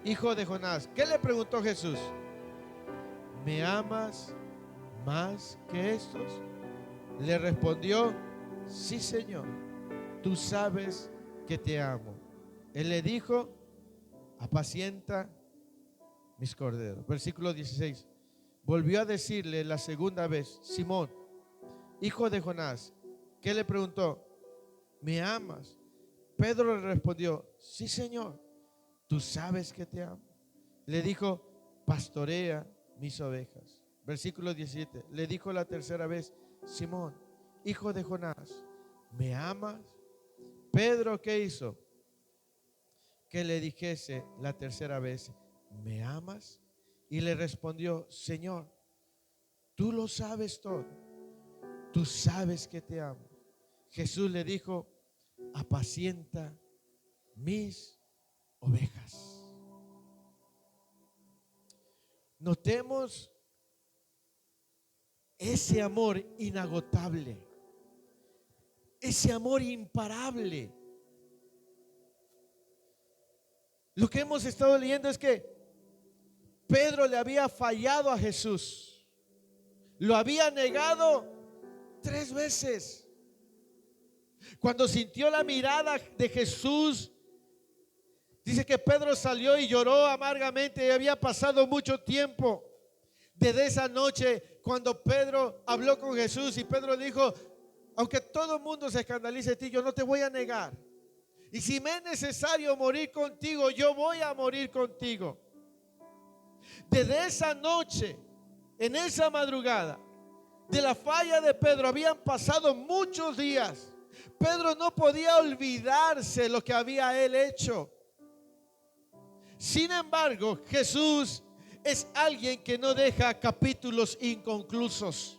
hijo de Jonás. ¿Qué le preguntó Jesús? ¿Me amas más que estos? Le respondió: sí, Señor, tú sabes que te amo. Él le dijo: apacienta mis corderos. Versículo 16. Volvió a decirle la segunda vez: Simón, hijo de Jonás. ¿Qué le preguntó? ¿Me amas? Pedro le respondió: sí, Señor, tú sabes que te amo. Le dijo: pastorea mis ovejas. Versículo 17. Le dijo la tercera vez: Simón, hijo de Jonás, ¿me amas? Pedro, ¿qué hizo? Que le dijese la tercera vez: ¿me amas? Y le respondió: Señor, tú lo sabes todo, tú sabes que te amo. Jesús le dijo: apacienta mis ovejas. Notemos ese amor inagotable, ese amor imparable. Lo que hemos estado leyendo es que Pedro le había fallado a Jesús. Lo había negado 3 veces. Cuando sintió la mirada de Jesús, dice que Pedro salió y lloró amargamente. Y había pasado mucho tiempo desde esa noche cuando Pedro habló con Jesús. Y Pedro dijo: aunque todo el mundo se escandalice de ti, yo no te voy a negar. Y si me es necesario morir contigo, yo voy a morir contigo. Desde esa noche, en esa madrugada, de la falla de Pedro, habían pasado muchos días. Pedro no podía olvidarse lo que había él hecho. Sin embargo, Jesús es alguien que no deja capítulos inconclusos.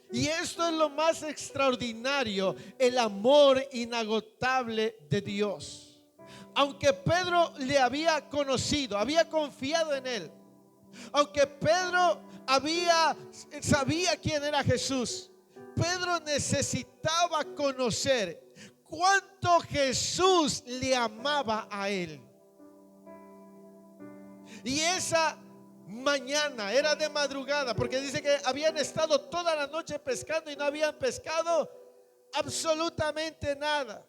Y esto es lo más extraordinario, el amor inagotable de Dios. Aunque Pedro le había conocido, había confiado en él, aunque Pedro sabía quién era Jesús, Pedro necesitaba conocer cuánto Jesús le amaba a él. Y esa mañana era de madrugada, porque dice que habían estado toda la noche pescando y no habían pescado absolutamente nada.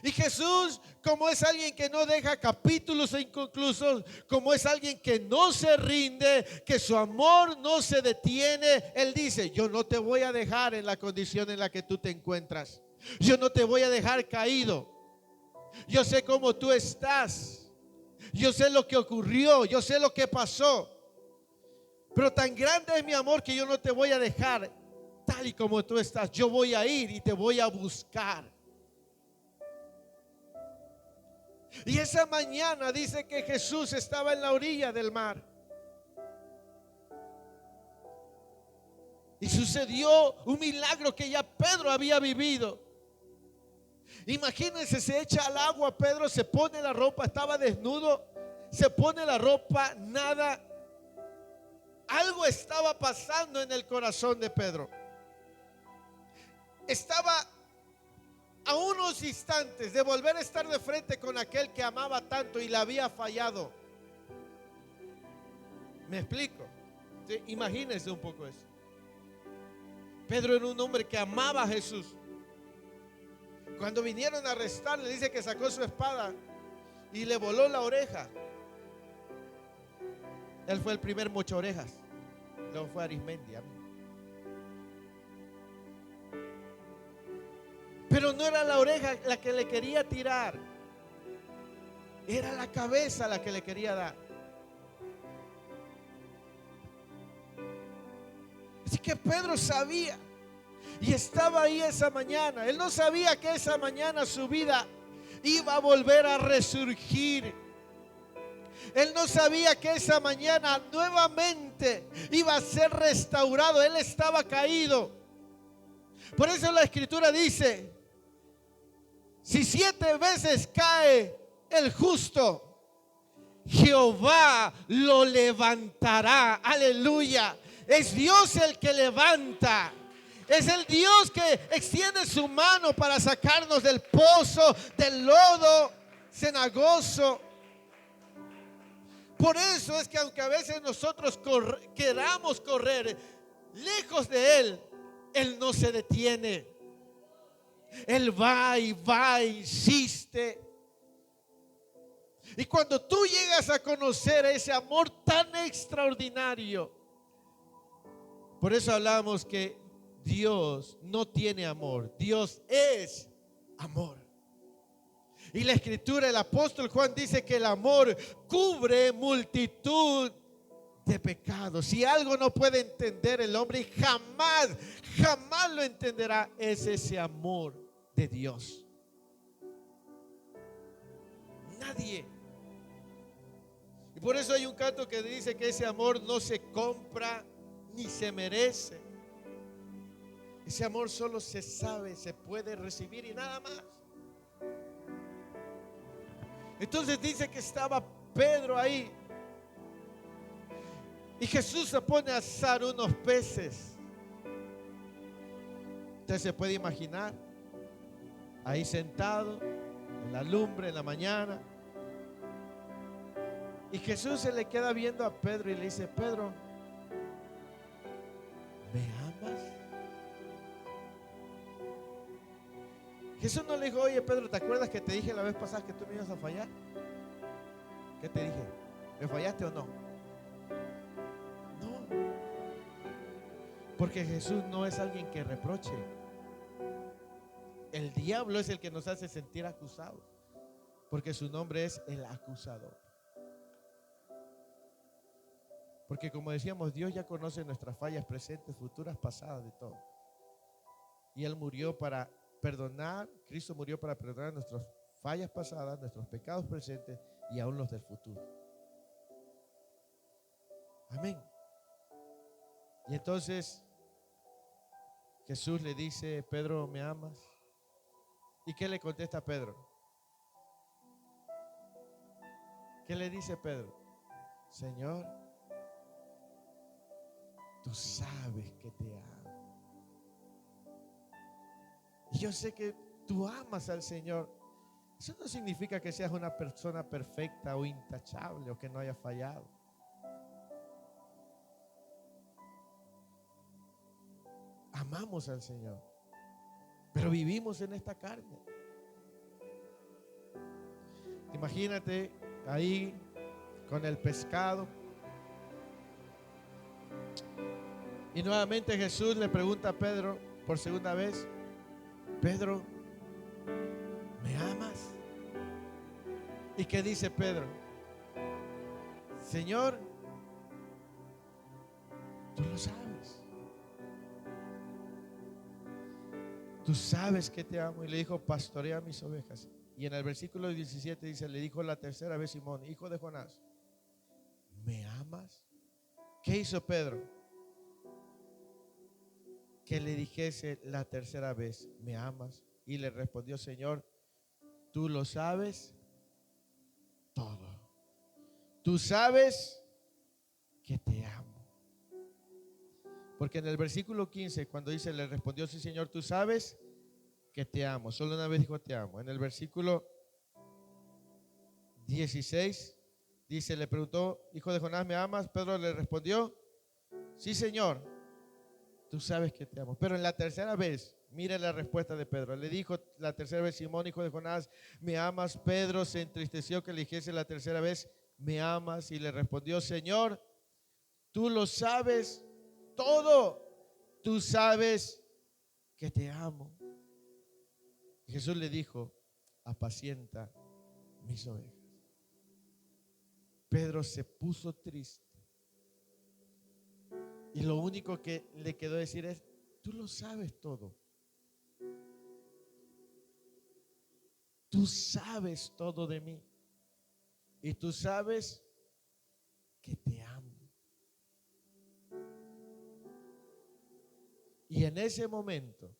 Y Jesús, como es alguien que no deja capítulos inconclusos, como es alguien que no se rinde, que su amor no se detiene, Él dice: yo no te voy a dejar en la condición en la que tú te encuentras. Yo no te voy a dejar caído. Yo sé cómo tú estás. Yo sé lo que ocurrió, yo sé lo que pasó. Pero tan grande es mi amor que yo no te voy a dejar tal y como tú estás. Yo voy a ir y te voy a buscar. Y esa mañana dice que Jesús estaba en la orilla del mar. Y sucedió un milagro que ya Pedro había vivido. Imagínense, se echa al agua Pedro, se pone la ropa, estaba desnudo, se pone la ropa, nada. Algo estaba pasando en el corazón de Pedro. Estaba a unos instantes de volver a estar de frente con aquel que amaba tanto y le había fallado. ¿Me explico? ¿Sí? Imagínense un poco eso. Pedro era un hombre que amaba a Jesús. Cuando vinieron a arrestarle, dice que sacó su espada y le voló la oreja. Él fue el primer mocho orejas. Luego fue Arismendia. Pero no era la oreja la que le quería tirar, era la cabeza la que le quería dar. Así que Pedro sabía y estaba ahí esa mañana. Él no sabía que esa mañana su vida iba a volver a resurgir. Él no sabía que esa mañana nuevamente iba a ser restaurado. Él estaba caído. Por eso la Escritura dice: si 7 veces cae el justo, Jehová lo levantará. Aleluya. Es Dios el que levanta. Es el Dios que extiende su mano para sacarnos del pozo, del lodo cenagoso. Por eso es que aunque a veces nosotros queramos correr lejos de Él, Él no se detiene. Él va, insiste. Y cuando tú llegas a conocer ese amor tan extraordinario, por eso hablamos que Dios no tiene amor, Dios es amor. Y la Escritura, el apóstol Juan dice que el amor cubre multitud de pecados. Si algo no puede entender el hombre, y jamás lo entenderá, es ese amor de Dios. Nadie. Y por eso hay un canto que dice que ese amor no se compra ni se merece. Ese amor solo se sabe, se puede recibir y nada más. Entonces dice que estaba Pedro ahí y Jesús se pone a asar unos peces. Usted se puede imaginar ahí sentado en la lumbre en la mañana, y Jesús se le queda viendo a Pedro y le dice: Pedro, ¿me amas? Jesús no le dijo: oye Pedro, ¿te acuerdas que te dije la vez pasada que tú me ibas a fallar? ¿Qué te dije? ¿Me fallaste o no? No, porque Jesús no es alguien que reproche. El diablo es el que nos hace sentir acusados, porque su nombre es el acusador. Porque como decíamos, Dios ya conoce nuestras fallas presentes, futuras, pasadas, de todo. Y Él murió para perdonar, Cristo murió para perdonar nuestras fallas pasadas, nuestros pecados presentes y aún los del futuro. Amén. Y entonces Jesús le dice: Pedro, ¿me amas? ¿Y qué le contesta Pedro? ¿Qué le dice Pedro? Señor, tú sabes que te amo. Y yo sé que tú amas al Señor. Eso no significa que seas una persona perfecta o intachable o que no haya fallado. Amamos al Señor, pero vivimos en esta carne. Imagínate ahí con el pescado. Y nuevamente Jesús le pregunta a Pedro por segunda vez: Pedro, ¿me amas? ¿Y qué dice Pedro? Señor, tú lo sabes. Tú sabes que te amo. Y le dijo: pastorea mis ovejas. Y en el versículo 17 dice: le dijo la tercera vez Simón, hijo de Jonás, ¿me amas? ¿Qué hizo Pedro? Que le dijese la tercera vez: ¿me amas? Y le respondió: Señor, tú lo sabes todo. Tú sabes que te amo. Porque en el versículo 15, cuando dice, le respondió: sí, Señor, tú sabes que te amo. Solo una vez dijo te amo. En el versículo 16 dice, le preguntó: hijo de Jonás, ¿me amas? Pedro le respondió: sí, Señor, tú sabes que te amo. Pero en la tercera vez, mire la respuesta de Pedro. Le dijo la tercera vez: Simón, hijo de Jonás, ¿me amas? Pedro se entristeció que le dijese la tercera vez: ¿me amas? Y le respondió: Señor, tú lo sabes todo. Tú sabes que te amo. Y Jesús le dijo: apacienta mis ovejas. Pedro se puso triste. Y lo único que le quedó decir es: tú lo sabes todo. Tú sabes todo de mí. Y tú sabes que te amo. Y en ese momento,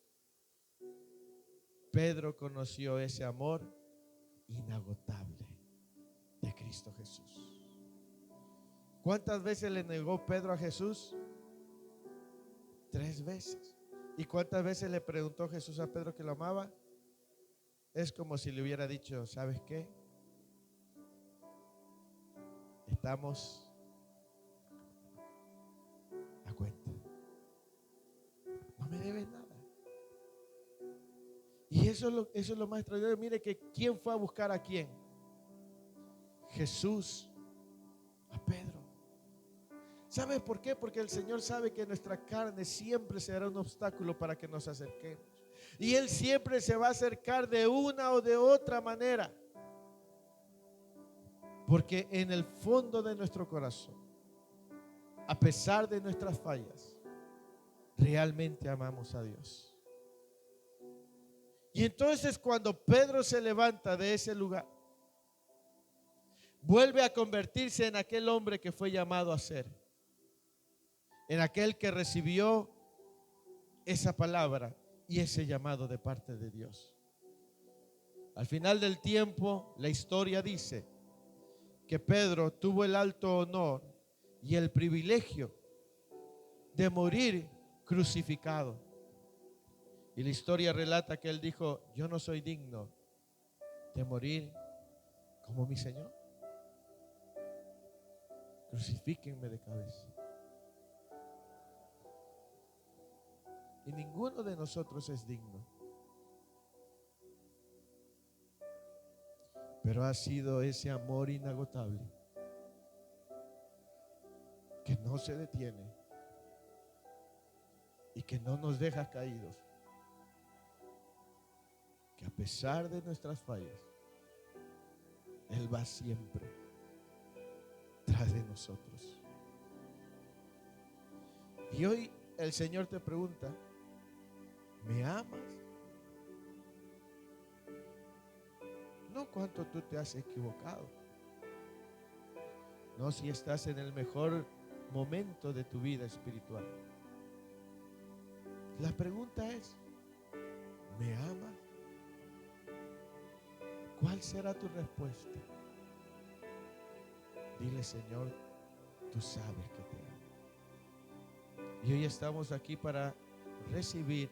Pedro conoció ese amor inagotable de Cristo Jesús. ¿Cuántas veces le negó Pedro a Jesús? 3 veces. ¿Y cuántas veces le preguntó Jesús a Pedro que lo amaba? Es como si le hubiera dicho: ¿sabes qué? Estamos a cuenta. No me debes nada. Y eso es lo más extraordinario. Mire que ¿quién fue a buscar a quién? Jesús a Pedro. ¿Sabes por qué? Porque el Señor sabe que nuestra carne siempre será un obstáculo para que nos acerquemos. Y Él siempre se va a acercar de una o de otra manera. Porque en el fondo de nuestro corazón, a pesar de nuestras fallas, realmente amamos a Dios. Y entonces cuando Pedro se levanta de ese lugar, vuelve a convertirse en aquel hombre que fue llamado a ser, en aquel que recibió esa palabra y ese llamado de parte de Dios. Al final del tiempo, la historia dice que Pedro tuvo el alto honor y el privilegio de morir crucificado. Y la historia relata que él dijo: yo no soy digno de morir como mi Señor. Crucifíquenme de cabeza. Y ninguno de nosotros es digno. Pero ha sido ese amor inagotable que no se detiene y que no nos deja caídos, que a pesar de nuestras fallas, Él va siempre tras de nosotros. Y hoy el Señor te pregunta: ¿me amas? No cuánto tú te has equivocado, no si estás en el mejor momento de tu vida espiritual. La pregunta es: ¿me amas? ¿Cuál será tu respuesta? Dile: Señor, tú sabes que te amo. Y hoy estamos aquí para recibir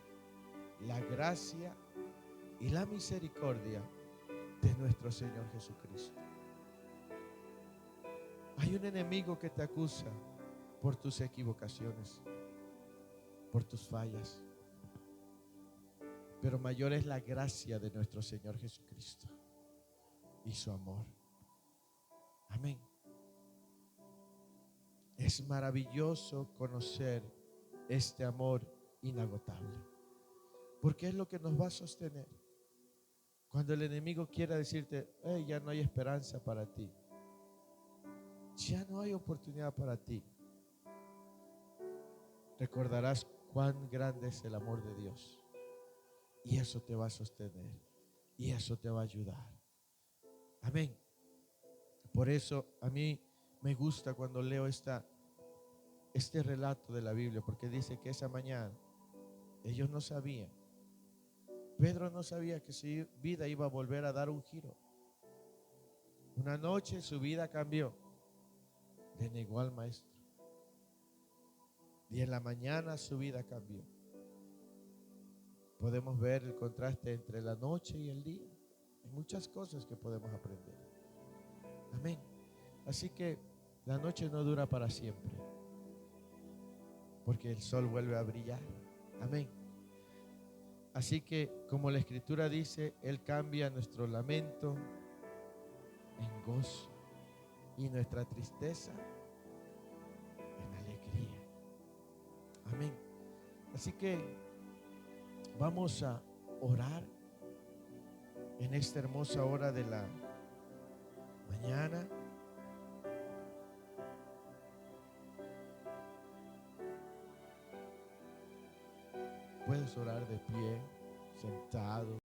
la gracia y la misericordia de nuestro Señor Jesucristo. Hay un enemigo que te acusa por tus equivocaciones, por tus fallas, pero mayor es la gracia de nuestro Señor Jesucristo y su amor. Amén. Es maravilloso conocer este amor inagotable, porque es lo que nos va a sostener. Cuando el enemigo quiera decirte: hey, ya no hay esperanza para ti, ya no hay oportunidad para ti, recordarás cuán grande es el amor de Dios, y eso te va a sostener y eso te va a ayudar. Amén. Por eso a mí me gusta cuando leo este relato de la Biblia, porque dice que esa mañana ellos no sabían, Pedro no sabía que su vida iba a volver a dar un giro. Una noche su vida cambió, le negó al maestro, y en la mañana su vida cambió. Podemos ver el contraste entre la noche y el día. Hay muchas cosas que podemos aprender. Amén. Así que la noche no dura para siempre, porque el sol vuelve a brillar. Amén. Así que, como la Escritura dice, Él cambia nuestro lamento en gozo y nuestra tristeza en alegría. Amén. Así que vamos a orar en esta hermosa hora de la mañana. Puedes orar de pie, sentado.